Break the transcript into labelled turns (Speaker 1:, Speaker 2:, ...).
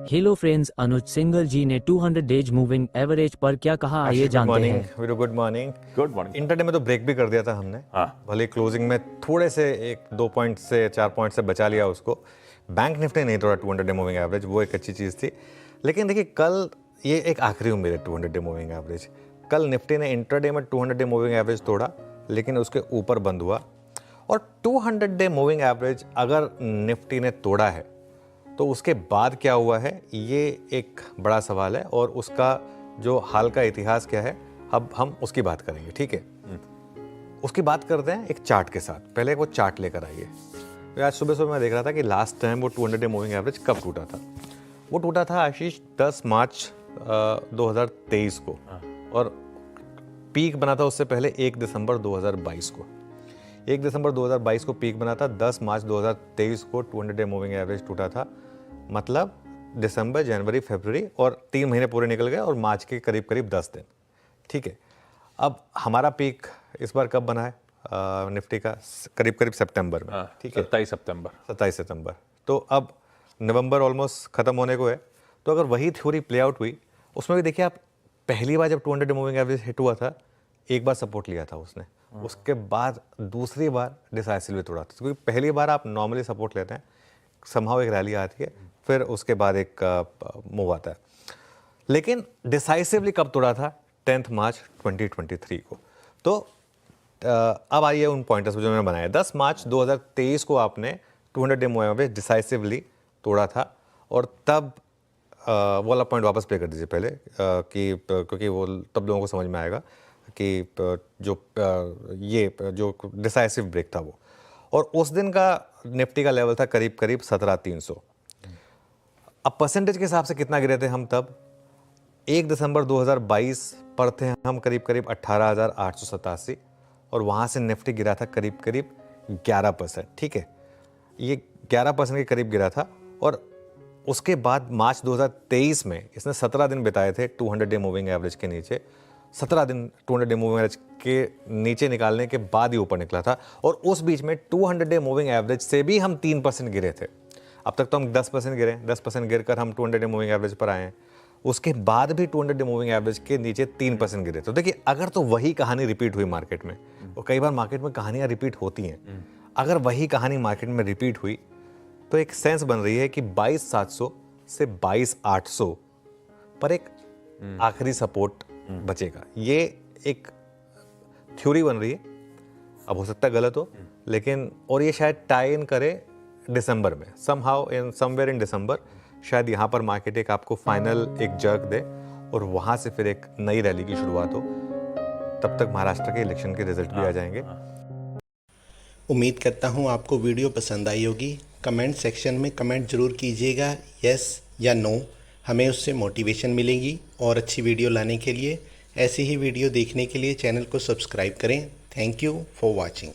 Speaker 1: Hello friends, अनुज सिंघल जी ने 200 days moving average पर क्या कहा, आइए जानते हैं।
Speaker 2: Very good morning.
Speaker 3: Good morning.
Speaker 2: Intraday में तो ब्रेक भी कर दिया था हमने।
Speaker 3: हाँ।
Speaker 2: भले क्लोजिंग में थोड़े से 1-2 पॉइंट से 4 पॉइंट से बचा लिया उसको। बैंक निफ्टी नहीं तोड़ा 200 डे मूविंग एवरेज, वो एक अच्छी चीज़ थी। लेकिन देखिए कल ये एक आखिरी उम्मीद है 200 डे मूविंग एवरेज। कल निफ्टी ने इंटरडे में 200 डे मूविंग एवरेज तोड़ा, लेकिन उसके ऊपर बंद हुआ। और 200 डे मूविंग एवरेज अगर निफ्टी ने तोड़ा है तो उसके बाद क्या हुआ है, ये एक बड़ा सवाल है। और उसका जो हाल का इतिहास क्या है, अब हम उसकी बात करेंगे। ठीक है, उसकी बात करते हैं एक चार्ट के साथ। पहले वो चार्ट लेकर आइए। तो आज सुबह सुबह मैं देख रहा था कि लास्ट टाइम वो 200 डे मूविंग एवरेज कब टूटा था। वो टूटा था आशीष 10 मार्च 2023 को, और पीक बना था उससे पहले 1 दिसंबर 2022 को। 1 दिसंबर 2022 को पीक बना था, 10 मार्च 2023 को 200 डे मूविंग एवरेज टूटा था। मतलब दिसंबर, जनवरी, फरवरी और 3 महीने पूरे निकल गए, और मार्च के करीब करीब 10 दिन। ठीक है, अब हमारा पीक इस बार कब बना है निफ्टी का? करीब करीब सितंबर में। ठीक है, 27 सितंबर। तो अब नवंबर ऑलमोस्ट ख़त्म होने को है। तो अगर वही थ्योरी प्ले आउट हुई, उसमें भी देखिए आप, पहली बार जब 200 डे मूविंग एवरेज हिट हुआ था, एक बार सपोर्ट लिया था उसने, उसके बाद दूसरी बार डिसाइसिवली तोड़ा था। क्योंकि पहली बार आप नॉर्मली सपोर्ट लेते हैं, समहाउ एक रैली आती है, फिर उसके बाद एक मूव आता है। लेकिन डिसाइसिवली कब तोड़ा था? 10 मार्च 2023 को। तो अब आइए उन पॉइंटर्स जो मैंने बनाए। 10 मार्च 2023 को आपने 200 डे मूविंग एवरेज डिसाइसिवली तोड़ा था, और तब वो वाला पॉइंट वापस प्ले कर दीजिए पहले, क्योंकि वो तब लोगों को समझ में आएगा कि जो डिसाइसिव ब्रेक था वो। और उस दिन का निफ्टी का लेवल था करीब करीब 17,300। अब परसेंटेज के हिसाब से कितना गिरे थे हम तब? 1 दिसंबर 2022 पर थे हम करीब करीब 18,887, और वहाँ से निफ्टी गिरा था करीब करीब 11%। ठीक है, ये 11% के करीब गिरा था। और उसके बाद मार्च 2023 में इसने 17 दिन बिताए थे 200 डे मूविंग एवरेज के नीचे। 17 दिन 200 डे मूविंग एवरेज के नीचे निकालने के बाद ही ऊपर निकला था। और उस बीच में 200 डे मूविंग एवरेज से भी हम 3% गिरे थे। अब तक तो हम 10% गिरे, 10% गिर कर हम 200 डे मूविंग एवरेज पर आए हैं। उसके बाद भी 200 डे मूविंग एवरेज के नीचे 3% गिरे। तो देखिए, अगर तो वही कहानी रिपीट हुई मार्केट में, और कई बार मार्केट में कहानियाँ रिपीट होती हैं, अगर वही कहानी मार्केट में रिपीट हुई तो एक सेंस बन रही है कि 22,700 से 22,800 पर एक आखिरी सपोर्ट बचेगा। ये एक थ्योरी बन रही है, अब हो सकता है गलत हो, लेकिन और ये शायद टाई इन करे दिसंबर में, समवेयर इन दिसंबर। शायद यहाँ पर मार्केट एक आपको फाइनल एक जर्क दे, और वहाँ से फिर एक नई रैली की शुरुआत हो। तब तक महाराष्ट्र के इलेक्शन के रिजल्ट भी आ जाएंगे।
Speaker 4: उम्मीद करता हूँ आपको वीडियो पसंद आई होगी। कमेंट सेक्शन में कमेंट ज़रूर कीजिएगा, यस या नो। हमें उससे मोटिवेशन मिलेगी और अच्छी वीडियो लाने के लिए। ऐसी ही वीडियो देखने के लिए चैनल को सब्सक्राइब करें। Thank you for watching.